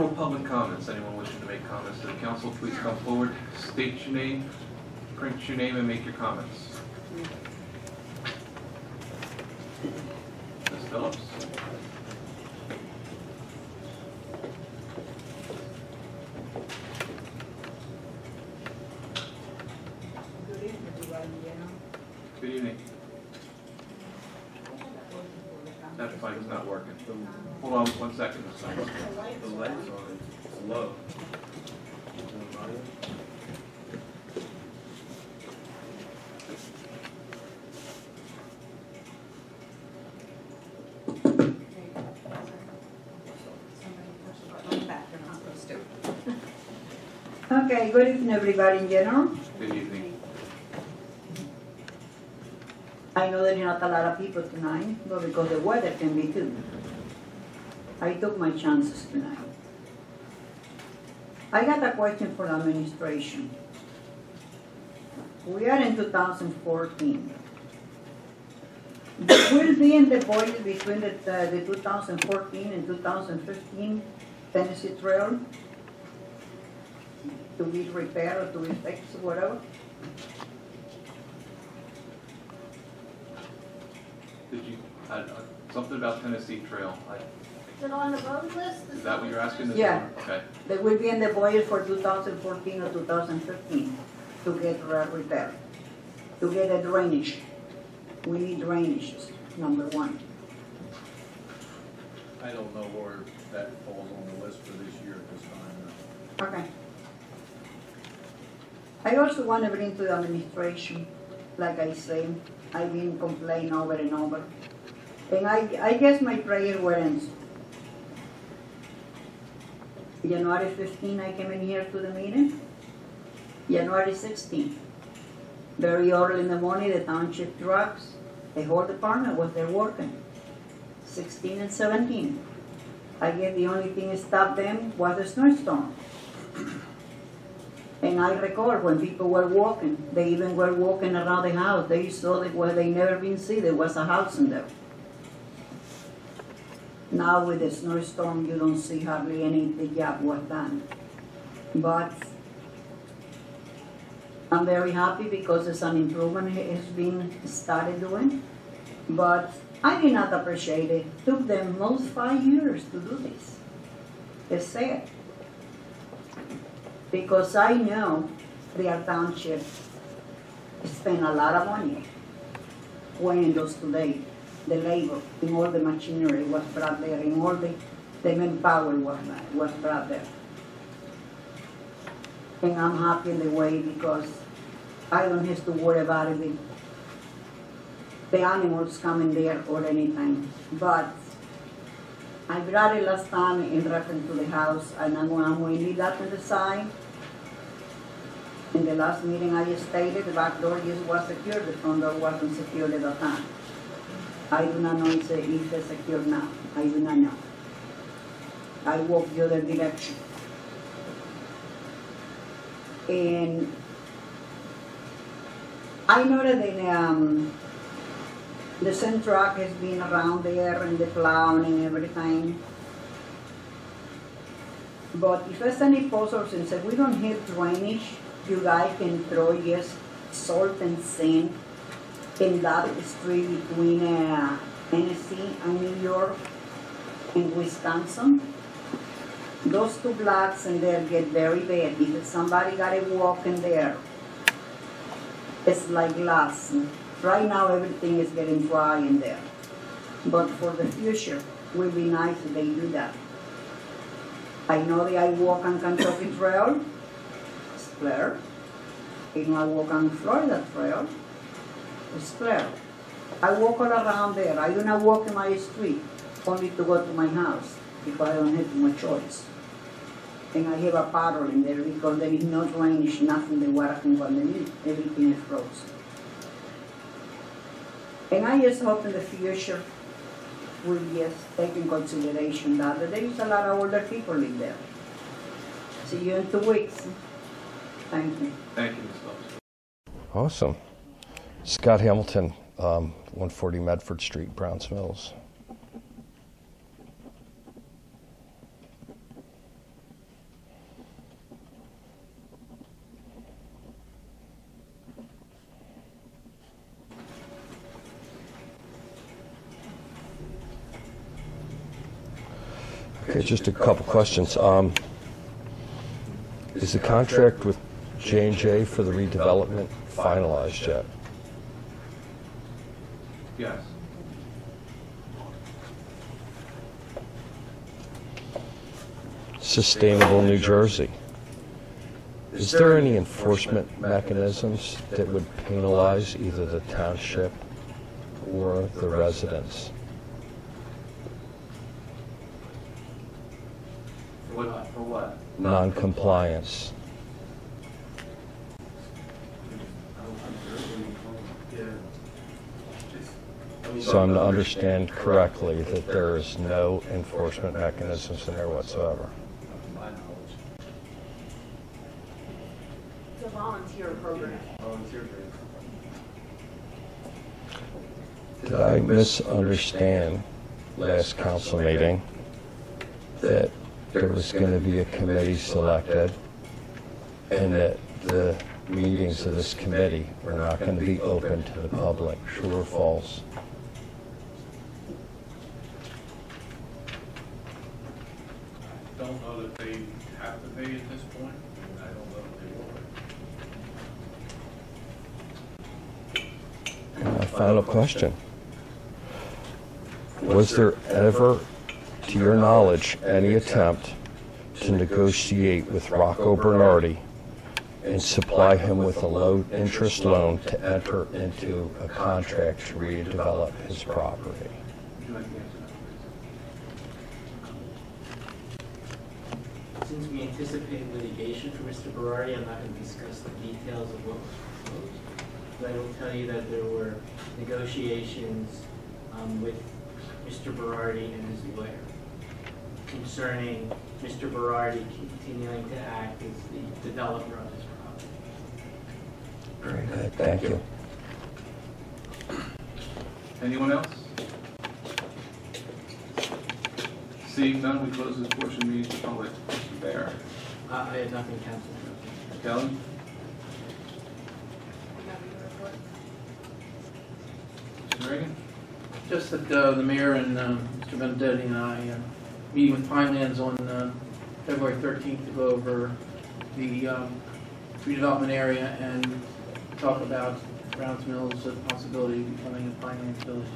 general public comments. Anyone wishing to make comments to the council, please come forward, state your name, print your name, and make your comments. Ms. Phillips? Good evening. That mic is not working. Hold on 1 second. The lights on it's low. Okay, good evening everybody in general. Good evening. I know there's not a lot of people tonight, but because the weather can be too. I took my chances tonight. I got a question for the administration. We are in 2014. Will be in the budget between the 2014 and 2015 Tennessee Trail to be repaired or to be fixed, whatever? Did you, something about Tennessee Trail? Is it on the road list? Is that what you're asking? Yeah. Okay. They will be in the budget for 2014 or 2015 to get repaired, to get a drainage. We need drainage, number one. I don't know where that falls on the list for this year at this time. Okay. I also want to bring to the administration, like I say, I've been complaining over and over. And I guess my prayer will end. January 15, I came in here to the meeting. January 16, very early in the morning, the township trucks, the whole department was there working. 16 and 17. I guess the only thing that stopped them was the snowstorm. And I recall when people were walking, they even were walking around the house. They saw that where they never been seen, there was a house in there. Now with the snowstorm, you don't see hardly any of the job was done. But I'm very happy because it's an improvement has been started doing. But I did not appreciate it. It took them most 5 years to do this. It's sad. Because I know their township spent a lot of money when those today, the labor and all the machinery was brought there and all the manpower was brought there. And I'm happy in the way because I don't have to worry about it. The animals coming there or anything. But I brought it last time in reference to the house and I'm going to leave that on the side. In the last meeting I stated the back door just was secured, the front door wasn't secured at the time. I do not know if it's secure now. I do not know. I walk the other direction. And I know that the sand truck has been around there and the plowing and everything. But if there's any puzzles and say we don't have drainage, you guys can throw just salt and sand in that street between Tennessee and New York and Wisconsin. Those two blocks in there get very bad. If somebody got to walk in there, it's like glass. Right now everything is getting dry in there. But for the future, it will be nice if they do that. I know that I walk on Kentucky Trail, it's clear. And I walk on Florida Trail, it's clear. I walk all around there. I do not walk in my street only to go to my house because I don't have much choice. And I have a puddle in there because there is no drainage, nothing, the water can go underneath. Everything is frozen. And I just hope in the future we'll just take in consideration that there is a lot of older people in there. See you in 2 weeks. Thank you. Thank you, Ms. Phillips. Awesome. Scott Hamilton, 140 Medford Street, Browns Mills. Okay, just a couple questions. Is the contract with J&J for the redevelopment finalized yet? Yes. Sustainable New Jersey. Is there any enforcement mechanisms that would penalize either the township or the residents? For what? Non-compliance. So I'm to understand correctly that there is no enforcement mechanisms in there whatsoever. My knowledge. It's a volunteer program. Did I misunderstand last council meeting that there was going to be a committee selected and that the meetings of this committee were not going to be open to the public? True or false? I don't know that they have to pay at this point, and I don't know if they will. And my final question. Was there ever, to your knowledge, any attempt to negotiate with Rocco Bernardi and supply him with a low-interest loan to enter into a contract to redevelop his property? Would you like to answer that, Since we anticipate litigation for Mr. Berardi, I'm not going to discuss the details of what was proposed. But I will tell you that there were negotiations with Mr. Berardi and his lawyer concerning Mr. Berardi continuing to act as the developer of his property. Very good, thank you. please? Anyone else? Seeing none, we close this portion of the meeting to the public. Mr. Bear. I have nothing, Council. Kelly? Mr. Reagan? Just that the mayor and Mr. Benedetti and I meeting with Pinelands on February 13th to go over the redevelopment area and talk about Browns Mills, the possibility of becoming a Pinelands village.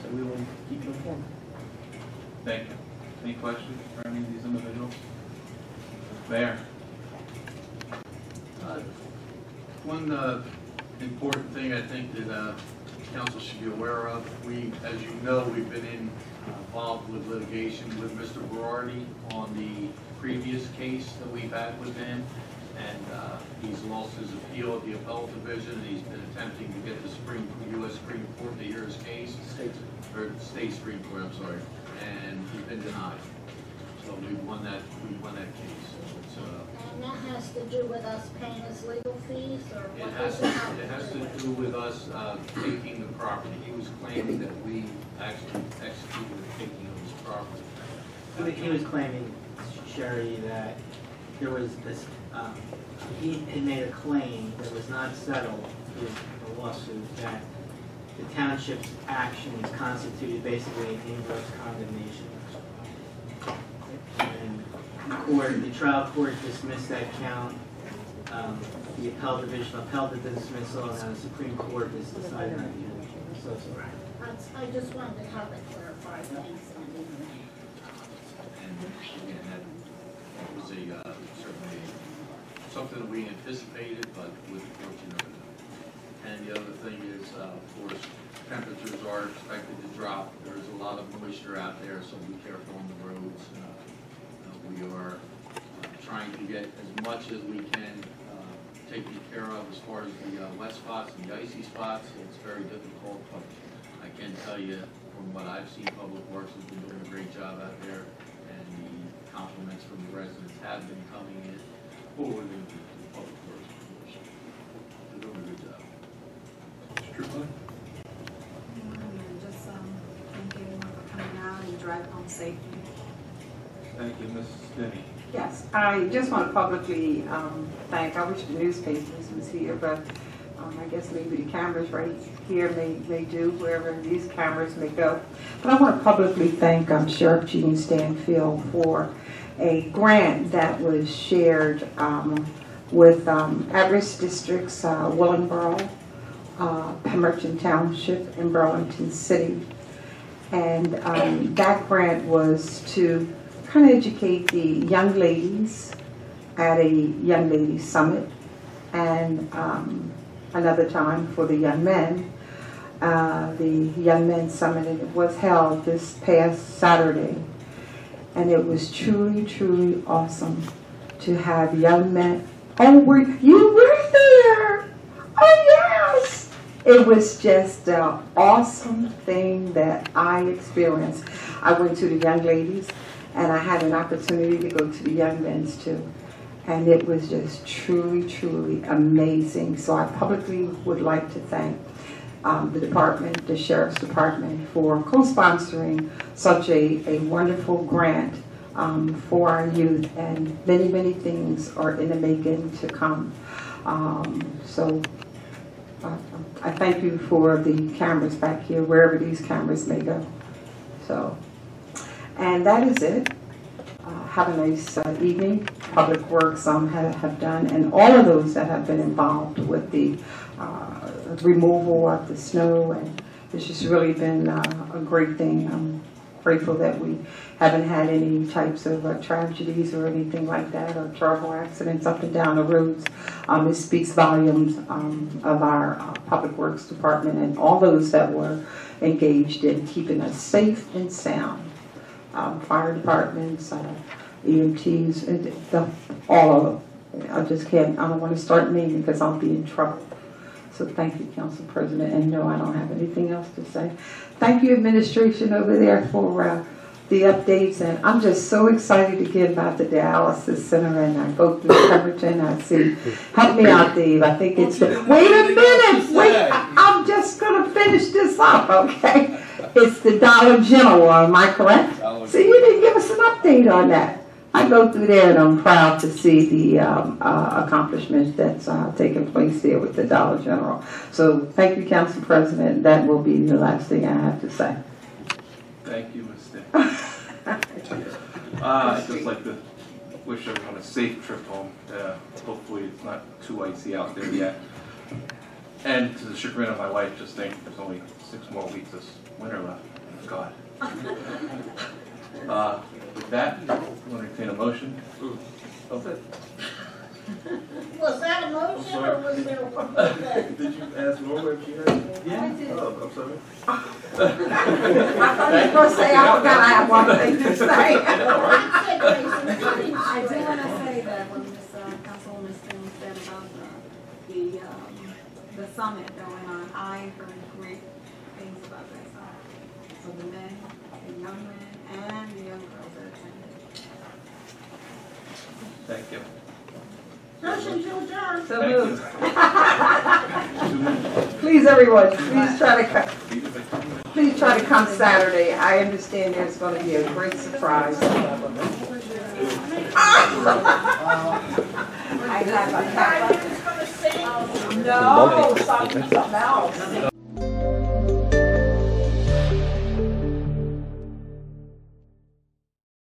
So we will keep you informed. Thank you. Any questions for any of these individuals? Mayor? One important thing I think that council should be aware of, as you know, we've been involved with litigation with Mr. Berardi on the previous case that we've had with him, and he's lost his appeal at the appellate division, and he's been attempting to get the U.S. Supreme Court to hear his case, or State Supreme Court, I'm sorry, and he's been denied. So we won that case. So And that has to do with us paying his legal fees, or it what has does it have it has to do with? to do with us taking the property. He was claiming that we actually executed the taking of his property. He was claiming, Sherry, that there was this, he had made a claim that was not settled with the lawsuit, that the township's actions constituted basically an inverse condemnation. And the trial court dismissed that count. The appellate division upheld the dismissal, and the Supreme Court has decided not to do it. So it's all right. I just wanted to have it clarified, thanks. And again, that was certainly something that we anticipated, but with fortune of it. And the other thing is, of course, temperatures are expected to drop. There's a lot of moisture out there, so be careful on the roads. We are trying to get as much as we can taken care of as far as the wet spots and the icy spots. It's very difficult, but I can tell you from what I've seen, Public Works has been doing a great job out there, and the compliments from the residents have been coming in. Oh, we're going to do Public Works, of course. They're doing a good job. Strickland? Just thank you everyone for coming out and drive home safely. Thank you, Mrs. Denny. Yes, I just want to publicly thank, I wish the newspapers was here, but I guess maybe the cameras right here may do, wherever these cameras may go. But I want to publicly thank Sheriff Gene Stanfield for a grant that was shared with at-risk districts, Willingboro, Pemberton Township, and Burlington City. And that grant was to kind of educate the young ladies at a young ladies summit, and another time for the young men. The Young Men's Summit was held this past Saturday, and it was truly, truly awesome to have young men. Oh, you were there! Oh, yes! It was just an awesome thing that I experienced. I went to the young ladies, and I had an opportunity to go to the young men's too. And it was just truly, truly amazing. So I publicly would like to thank the department, the Sheriff's Department, for co-sponsoring such a wonderful grant for our youth. And many, many things are in the making to come. So I thank you for the cameras back here, wherever these cameras may go. So, and that is it. Have a nice evening. Public Works have done, and all of those that have been involved with the removal of the snow, and it's just really been a great thing. I'm grateful that we haven't had any types of tragedies or anything like that, or terrible accidents up and down the roads. It speaks volumes of our Public Works Department and all those that were engaged in keeping us safe and sound. Fire departments, EMTs, all of them. I don't want to start naming because I'll be in trouble. So thank you, Council President, and no, I don't have anything else to say. Thank you, administration over there, for the updates, and I'm just so excited to get about the dialysis center, and I go through Pemberton, I see, help me out, Dave, I think it's, wait a minute, I'm just going to finish this up, okay? It's the Dollar General, am I correct? So you didn't give us an update on that. I go through there and I'm proud to see the accomplishments that's taking place there with the Dollar General. So thank you, Council President. That will be the last thing I have to say. Thank you, Ms. Stick. I'd just like to wish everyone a safe trip home. Hopefully it's not too icy out there yet. And to the chagrin of my wife, just think there's only 6 more weeks this winter left. God. With that, we'll entertain a motion. Okay. Was that a motion or was there one more thing? Did you ask Norma if she heard? Yeah. I did. Oh, I'm sorry. I thought you were going to say I forgot I have one thing to say. I do want to say that when Ms. Councilwoman Steen said about the summit going on, I heard great things about that summit. So the men, the young men, and the young girls that attended. Thank you. Motion to adjourn. So Thank moved. you. Please, everyone, please try to come Saturday. I understand there's going to be a great surprise. I have a Are you just going to sing? no, something else.